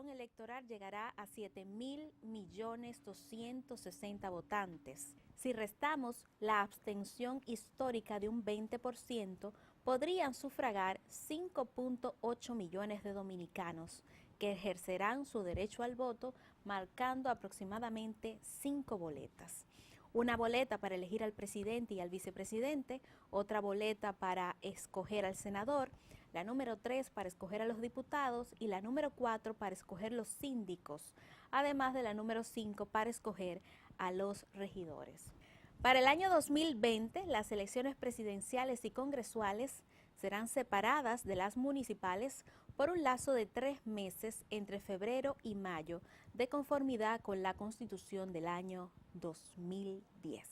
padrón electoral llegará a 7.260.000 votantes. Si restamos la abstención histórica de un 20%, podrían sufragar 5.8 millones de dominicanos que ejercerán su derecho al voto marcando aproximadamente 5 boletas. Una boleta para elegir al presidente y al vicepresidente, otra boleta para escoger al senador, la número 3 para escoger a los diputados y la número 4 para escoger los síndicos, además de la número 5 para escoger a los regidores. Para el año 2020, las elecciones presidenciales y congresuales serán separadas de las municipales por un lazo de 3 meses entre febrero y mayo, de conformidad con la Constitución del año 2010.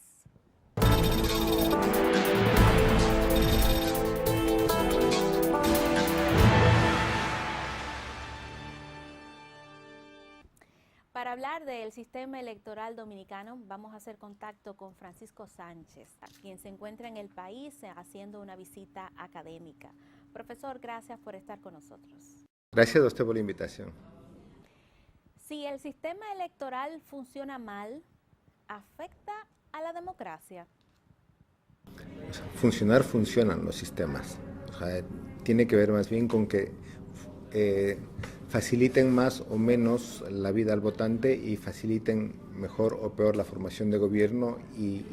Para hablar del sistema electoral dominicano, vamos a hacer contacto con Francisco Sánchez, quien se encuentra en el país haciendo una visita académica. Profesor, gracias por estar con nosotros. Gracias a usted por la invitación. Si el sistema electoral funciona mal, ¿afecta a la democracia? Funcionan los sistemas. Tiene que ver más bien con que faciliten más o menos la vida al votante y faciliten mejor o peor la formación de gobierno y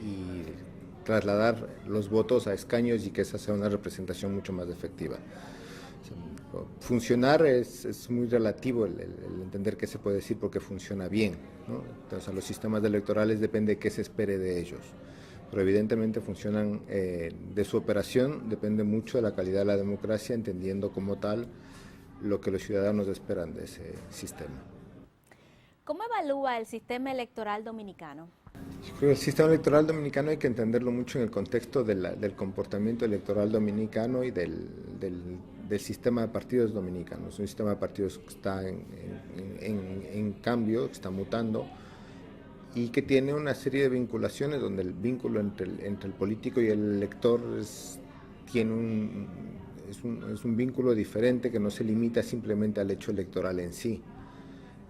trasladar los votos a escaños y que esa sea una representación mucho más efectiva. Funcionar es muy relativo el entender qué se puede decir porque funciona bien, ¿no? Entonces a los sistemas electorales depende de qué se espere de ellos, pero evidentemente funcionan, de su operación depende mucho de la calidad de la democracia, entendiendo como tal lo que los ciudadanos esperan de ese sistema. ¿Cómo evalúa el sistema electoral dominicano? Yo creo que el sistema electoral dominicano hay que entenderlo mucho en el contexto del comportamiento electoral dominicano y del sistema de partidos dominicanos. Un sistema de partidos que está en cambio, que está mutando y que tiene una serie de vinculaciones donde el vínculo entre el político y el elector es un vínculo diferente que no se limita simplemente al hecho electoral en sí.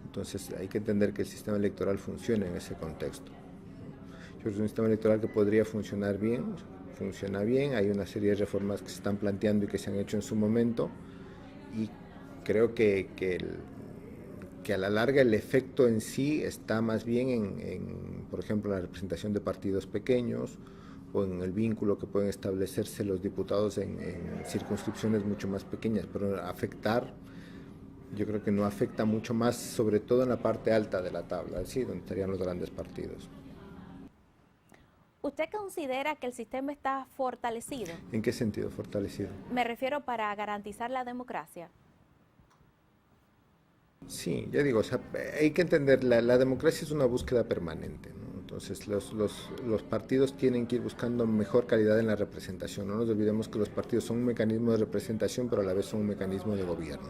Entonces hay que entender que el sistema electoral funciona en ese contexto. Yo creo que es un sistema electoral que podría funcionar bien, funciona bien, hay una serie de reformas que se están planteando y que se han hecho en su momento y creo que a la larga el efecto en sí está más bien por ejemplo, en la representación de partidos pequeños o en el vínculo que pueden establecerse los diputados en circunscripciones mucho más pequeñas, pero afectar, yo creo que no afecta mucho más, sobre todo en la parte alta de la tabla, ¿sí? Donde estarían los grandes partidos. ¿Usted considera que el sistema está fortalecido? ¿En qué sentido fortalecido? Me refiero para garantizar la democracia. Sí, ya digo, o sea, hay que entender, la democracia es una búsqueda permanente, ¿no? Entonces los partidos tienen que ir buscando mejor calidad en la representación. No nos olvidemos que los partidos son un mecanismo de representación, pero a la vez son un mecanismo de gobierno.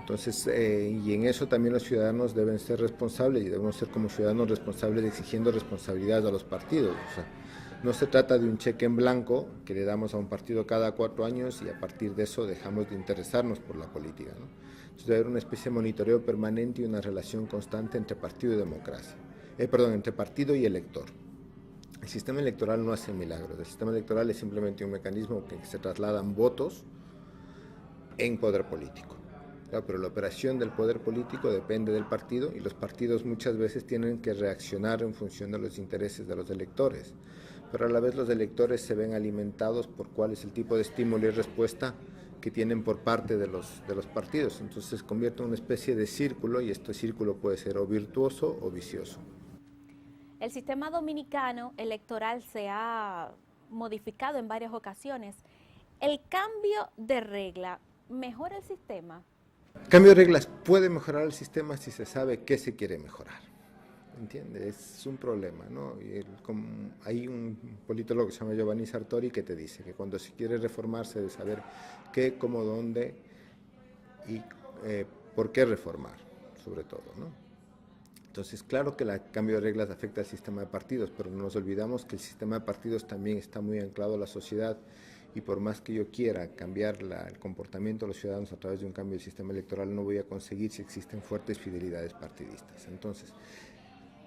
Entonces, y en eso también los ciudadanos deben ser responsables y debemos ser como ciudadanos responsables exigiendo responsabilidades a los partidos. O sea, no se trata de un cheque en blanco que le damos a un partido cada 4 años y a partir de eso dejamos de interesarnos por la política, ¿no? Entonces debe haber una especie de monitoreo permanente y una relación constante entre partido y democracia. Entre partido y elector. El sistema electoral no hace milagros, el sistema electoral es simplemente un mecanismo que se trasladan votos en poder político. Claro, pero la operación del poder político depende del partido y los partidos muchas veces tienen que reaccionar en función de los intereses de los electores, pero a la vez los electores se ven alimentados por cuál es el tipo de estímulo y respuesta que tienen por parte de los partidos. Entonces se convierte en una especie de círculo y este círculo puede ser o virtuoso o vicioso. El sistema dominicano electoral se ha modificado en varias ocasiones. ¿El cambio de regla mejora el sistema? El cambio de reglas puede mejorar el sistema si se sabe qué se quiere mejorar. ¿Entiendes? Es un problema, ¿no? Hay un politólogo que se llama Giovanni Sartori que te dice que cuando se quiere reformar se debe saber qué, cómo, dónde y por qué reformar, sobre todo, ¿no? Entonces, claro que el cambio de reglas afecta al sistema de partidos, pero no nos olvidamos que el sistema de partidos también está muy anclado a la sociedad y por más que yo quiera cambiar el comportamiento de los ciudadanos a través de un cambio del sistema electoral, no voy a conseguir si existen fuertes fidelidades partidistas. Entonces,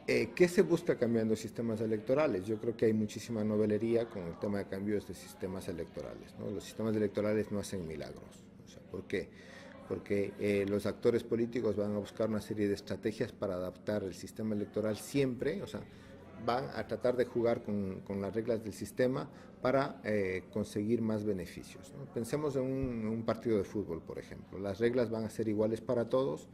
¿qué se busca cambiando sistemas electorales? Yo creo que hay muchísima novelería con el tema de cambios de sistemas electorales, ¿no? Los sistemas electorales no hacen milagros. O sea, ¿por qué? Porque los actores políticos van a buscar una serie de estrategias para adaptar el sistema electoral siempre, o sea, van a tratar de jugar con las reglas del sistema para conseguir más beneficios, ¿no? Pensemos en un partido de fútbol, por ejemplo. Las reglas van a ser iguales para todos,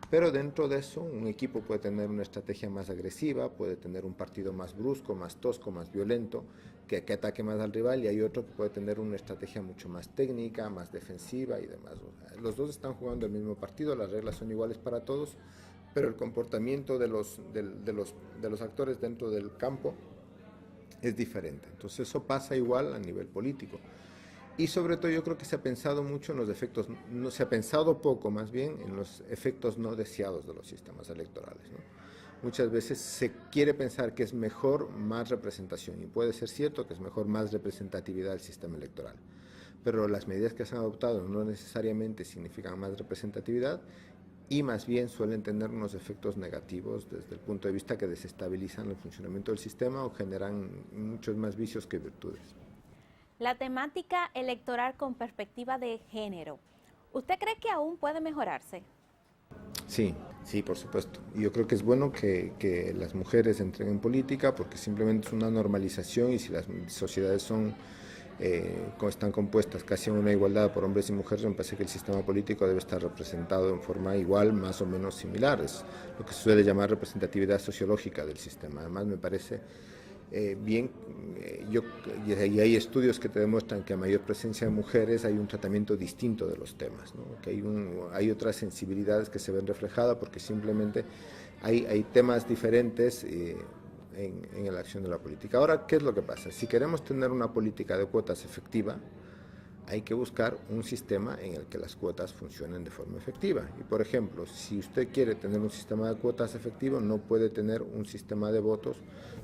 pero dentro de eso un equipo puede tener una estrategia más agresiva, puede tener un partido más brusco, más tosco, más violento, que ataque más al rival, y hay otro que puede tener una estrategia mucho más técnica, más defensiva y demás. O sea, los dos están jugando el mismo partido, las reglas son iguales para todos, pero el comportamiento de los actores dentro del campo es diferente. Entonces eso pasa igual a nivel político. Y sobre todo yo creo que se ha pensado mucho en los efectos, no se ha pensado poco más bien en los efectos no deseados de los sistemas electorales, ¿no? Muchas veces se quiere pensar que es mejor más representación, y puede ser cierto que es mejor más representatividad del sistema electoral, pero las medidas que se han adoptado no necesariamente significan más representatividad, y más bien suelen tener unos efectos negativos desde el punto de vista que desestabilizan el funcionamiento del sistema o generan muchos más vicios que virtudes. La temática electoral con perspectiva de género, ¿usted cree que aún puede mejorarse? Sí, sí, por supuesto. Y yo creo que es bueno que las mujeres entren en política, porque simplemente es una normalización, y si las sociedades están compuestas casi en una igualdad por hombres y mujeres, me parece que el sistema político debe estar representado en forma igual, más o menos similar. Es lo que se suele llamar representatividad sociológica del sistema. Además, me parece y hay estudios que te demuestran que a mayor presencia de mujeres hay un tratamiento distinto de los temas, ¿no? Que hay otras sensibilidades que se ven reflejadas, porque simplemente hay temas diferentes en la acción de la política. Ahora, ¿qué es lo que pasa? Si queremos tener una política de cuotas efectiva, hay que buscar un sistema en el que las cuotas funcionen de forma efectiva. Y, por ejemplo, si usted quiere tener un sistema de cuotas efectivo, no puede tener un sistema de votos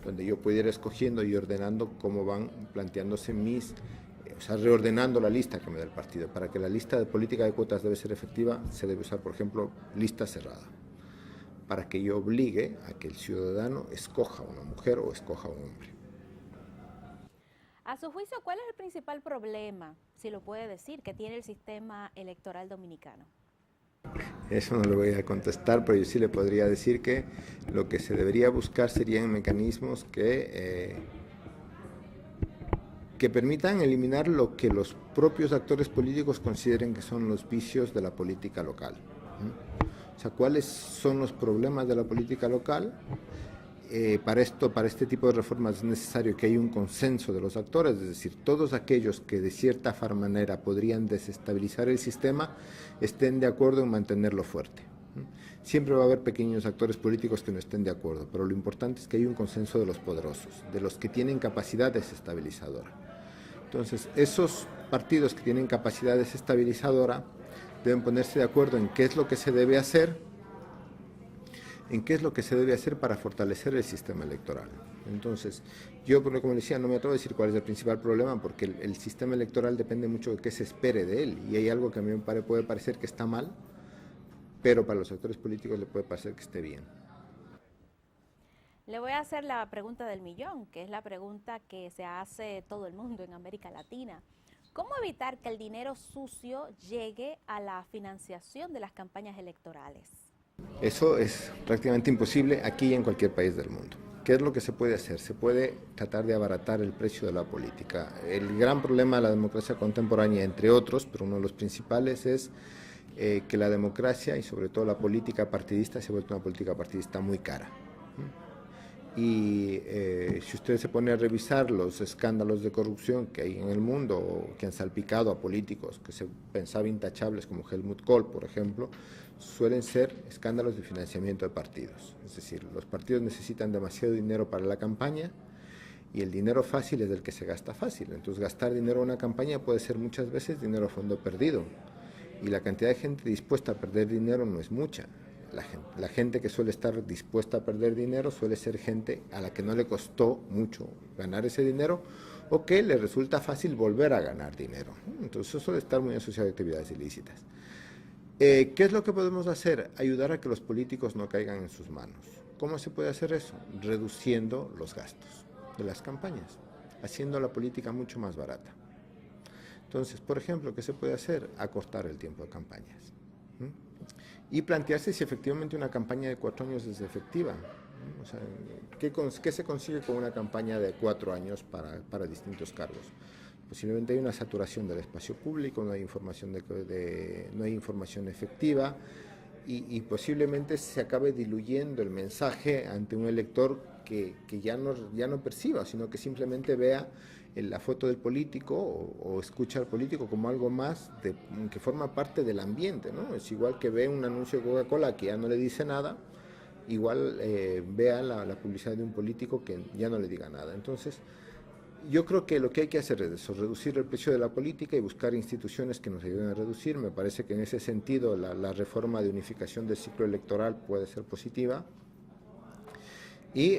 donde yo pueda ir escogiendo y ordenando cómo van planteándose o sea, reordenando la lista que me da el partido. Para que la lista de política de cuotas debe ser efectiva, se debe usar, por ejemplo, lista cerrada, para que yo obligue a que el ciudadano escoja a una mujer o escoja a un hombre. A su juicio, ¿cuál es el principal problema, si lo puede decir, que tiene el sistema electoral dominicano? Eso no le voy a contestar, pero yo sí le podría decir que lo que se debería buscar serían mecanismos que permitan eliminar lo que los propios actores políticos consideren que son los vicios de la política local, ¿no? O sea, ¿cuáles son los problemas de la política local? Para este tipo de reformas es necesario que haya un consenso de los actores, es decir, todos aquellos que de cierta manera podrían desestabilizar el sistema estén de acuerdo en mantenerlo fuerte. Siempre va a haber pequeños actores políticos que no estén de acuerdo, pero lo importante es que haya un consenso de los poderosos, de los que tienen capacidad desestabilizadora. Entonces, esos partidos que tienen capacidad desestabilizadora deben ponerse de acuerdo en qué es lo que se debe hacer, para fortalecer el sistema electoral. Entonces, yo, como le decía, no me atrevo a decir cuál es el principal problema, porque el sistema electoral depende mucho de qué se espere de él, y hay algo que a mí me puede parecer que está mal, pero para los actores políticos le puede parecer que esté bien. Le voy a hacer la pregunta del millón, que es la pregunta que se hace todo el mundo en América Latina. ¿Cómo evitar que el dinero sucio llegue a la financiación de las campañas electorales? Eso es prácticamente imposible aquí y en cualquier país del mundo. ¿Qué es lo que se puede hacer? Se puede tratar de abaratar el precio de la política. El gran problema de la democracia contemporánea, entre otros, pero uno de los principales, es que la democracia y sobre todo la política partidista se ha vuelto una política partidista muy cara. Y si usted se pone a revisar los escándalos de corrupción que hay en el mundo, o que han salpicado a políticos que se pensaban intachables, como Helmut Kohl, por ejemplo, suelen ser escándalos de financiamiento de partidos. Es decir, los partidos necesitan demasiado dinero para la campaña, y el dinero fácil es el que se gasta fácil. Entonces, gastar dinero en una campaña puede ser muchas veces dinero a fondo perdido, y la cantidad de gente dispuesta a perder dinero no es mucha. La gente que suele estar dispuesta a perder dinero suele ser gente a la que no le costó mucho ganar ese dinero o que le resulta fácil volver a ganar dinero. Entonces eso suele estar muy asociado a actividades ilícitas. ¿Qué es lo que podemos hacer? Ayudar a que los políticos no caigan en sus manos. ¿Cómo se puede hacer eso? Reduciendo los gastos de las campañas, haciendo la política mucho más barata. Entonces, por ejemplo, ¿qué se puede hacer? Acortar el tiempo de campañas. Y plantearse si efectivamente una campaña de 4 años es efectiva. O sea, ¿qué se consigue con una campaña de 4 años para distintos cargos? Posiblemente hay una saturación del espacio público, no hay información, no hay información efectiva y posiblemente se acabe diluyendo el mensaje ante un elector que ya no perciba, sino que simplemente vea la foto del político o escucha al político como algo más que forma parte del ambiente, ¿no? Es igual que ve un anuncio de Coca-Cola que ya no le dice nada, igual vea la publicidad de un político que ya no le diga nada. Entonces, yo creo que lo que hay que hacer es eso, reducir el precio de la política y buscar instituciones que nos ayuden a reducir. Me parece que en ese sentido la reforma de unificación del ciclo electoral puede ser positiva. Y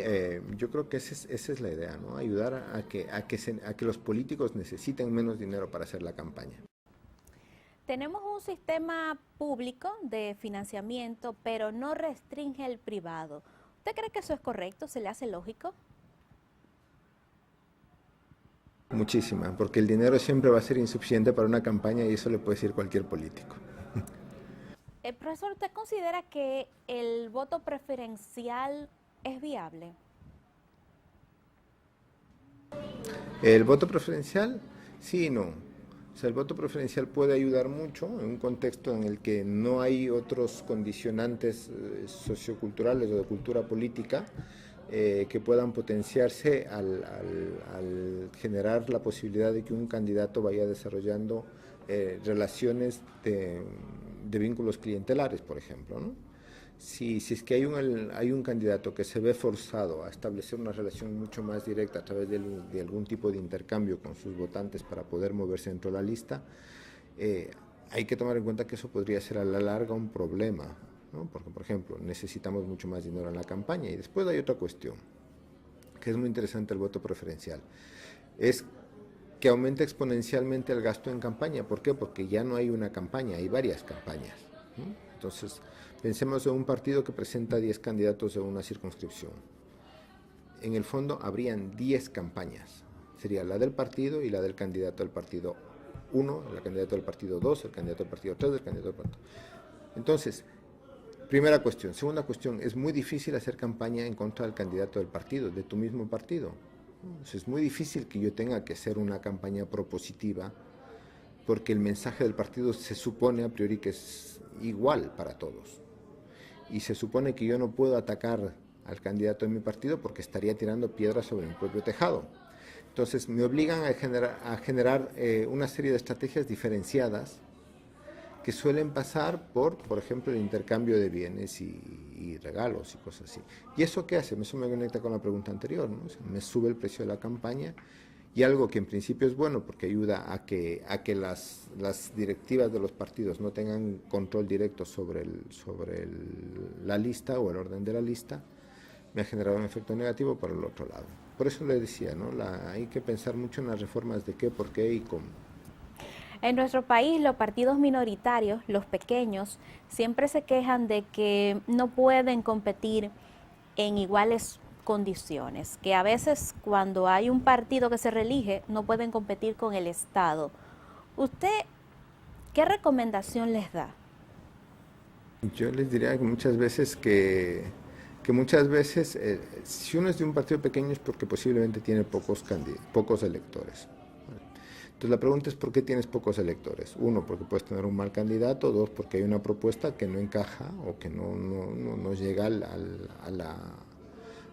yo creo que esa es la idea, ¿no? Ayudar a que los políticos necesiten menos dinero para hacer la campaña. Tenemos un sistema público de financiamiento, pero no restringe el privado. ¿Usted cree que eso es correcto? ¿Se le hace lógico? Muchísima, porque el dinero siempre va a ser insuficiente para una campaña y eso le puede decir cualquier político. Profesor, ¿usted considera que el voto preferencial es viable? El voto preferencial, sí y no. O sea, el voto preferencial puede ayudar mucho en un contexto en el que no hay otros condicionantes socioculturales o de cultura política que puedan potenciarse al generar la posibilidad de que un candidato vaya desarrollando relaciones de vínculos clientelares, por ejemplo, ¿no? Si es que hay un candidato que se ve forzado a establecer una relación mucho más directa a través de algún tipo de intercambio con sus votantes para poder moverse dentro de la lista, hay que tomar en cuenta que eso podría ser a la larga un problema, ¿no? Porque, por ejemplo, necesitamos mucho más dinero en la campaña. Y después hay otra cuestión, que es muy interesante el voto preferencial, es que aumenta exponencialmente el gasto en campaña. ¿Por qué? Porque ya no hay una campaña, hay varias campañas, ¿no? Entonces, pensemos en un partido que presenta 10 candidatos en una circunscripción. En el fondo habrían 10 campañas. Sería la del partido y la del candidato del partido 1, el candidato del partido 2, el candidato del partido 3, el candidato del partido. Entonces, primera cuestión. Segunda cuestión, es muy difícil hacer campaña en contra del candidato del partido, de tu mismo partido. Entonces, es muy difícil que yo tenga que hacer una campaña propositiva porque el mensaje del partido se supone a priori que es igual para todos. Y se supone que yo no puedo atacar al candidato de mi partido porque estaría tirando piedras sobre mi propio tejado. Entonces me obligan a generar una serie de estrategias diferenciadas que suelen pasar por ejemplo, el intercambio de bienes y regalos y cosas así. ¿Y eso qué hace? Eso me conecta con la pregunta anterior, ¿no? O sea, me sube el precio de la campaña y algo que en principio es bueno porque ayuda a que las directivas de los partidos no tengan control directo sobre la lista o el orden de la lista, me ha generado un efecto negativo por el otro lado. Por eso le decía, ¿no? Hay que pensar mucho en las reformas de qué, por qué y cómo. En nuestro país, los partidos minoritarios, los pequeños, siempre se quejan de que no pueden competir en iguales condiciones, que a veces cuando hay un partido que se reelige no pueden competir con el Estado. ¿Usted qué recomendación les da? Yo les diría que muchas veces si uno es de un partido pequeño es porque posiblemente tiene pocos electores. Entonces la pregunta es ¿por qué tienes pocos electores? Uno, porque puedes tener un mal candidato. Dos, porque hay una propuesta que no encaja o que no llega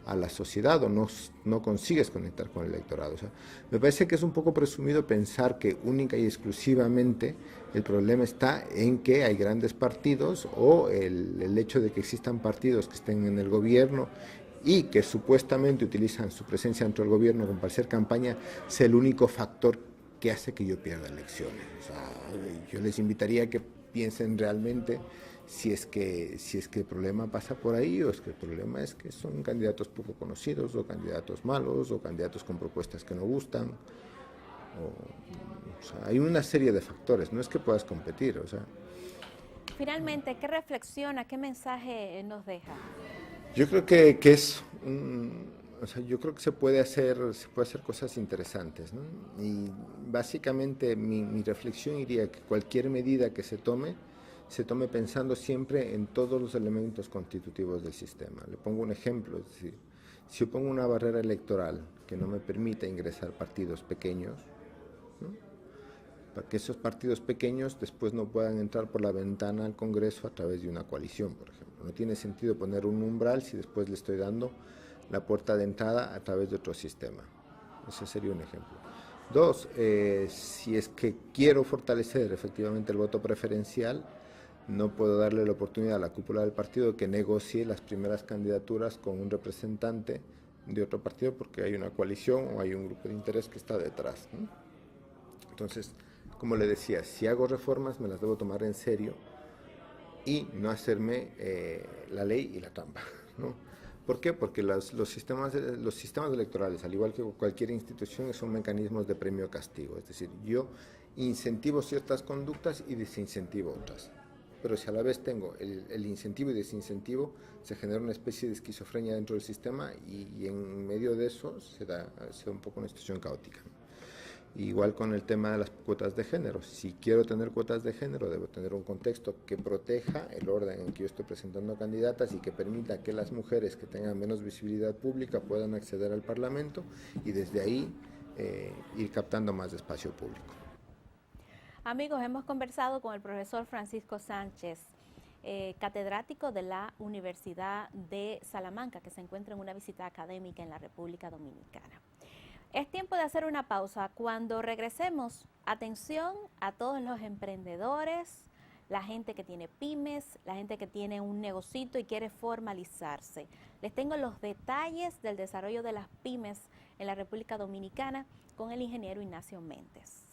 a la sociedad o no consigues conectar con el electorado. O sea, me parece que es un poco presumido pensar que única y exclusivamente el problema está en que hay grandes partidos o el hecho de que existan partidos que estén en el gobierno y que supuestamente utilizan su presencia dentro del gobierno para hacer campaña sea el único factor que hace que yo pierda elecciones. O sea, yo les invitaría a que piensen realmente si es que el problema pasa por ahí o es que el problema es que son candidatos poco conocidos o candidatos malos o candidatos con propuestas que no gustan. O sea, hay una serie de factores, no es que puedas competir, o sea. Finalmente, ¿qué reflexiona, qué mensaje nos deja? Yo creo que es, o sea, yo creo que se puede hacer cosas interesantes, ¿no? Y básicamente mi reflexión iría que cualquier medida que se tome pensando siempre en todos los elementos constitutivos del sistema. Le pongo un ejemplo, es decir, si yo pongo una barrera electoral que no me permita ingresar partidos pequeños, ¿no? Para que esos partidos pequeños después no puedan entrar por la ventana al Congreso a través de una coalición, por ejemplo. No tiene sentido poner un umbral si después le estoy dando la puerta de entrada a través de otro sistema. Ese sería un ejemplo. Dos, si es que quiero fortalecer efectivamente el voto preferencial, no puedo darle la oportunidad a la cúpula del partido que negocie las primeras candidaturas con un representante de otro partido porque hay una coalición o hay un grupo de interés que está detrás, ¿no? Entonces, como le decía, si hago reformas me las debo tomar en serio y no hacerme la ley y la trampa, ¿no? ¿Por qué? Porque los sistemas electorales, al igual que cualquier institución, son mecanismos de premio-castigo. Es decir, yo incentivo ciertas conductas y desincentivo otras. Pero si a la vez tengo el incentivo y desincentivo, se genera una especie de esquizofrenia dentro del sistema y en medio de eso se da un poco una situación caótica. Igual con el tema de las cuotas de género. Si quiero tener cuotas de género, debo tener un contexto que proteja el orden en que yo estoy presentando candidatas y que permita que las mujeres que tengan menos visibilidad pública puedan acceder al Parlamento y desde ahí ir captando más espacio público. Amigos, hemos conversado con el profesor Francisco Sánchez, catedrático de la Universidad de Salamanca, que se encuentra en una visita académica en la República Dominicana. Es tiempo de hacer una pausa. Cuando regresemos, atención a todos los emprendedores, la gente que tiene pymes, la gente que tiene un negocito y quiere formalizarse. Les tengo los detalles del desarrollo de las pymes en la República Dominicana con el ingeniero Ignacio Méndez.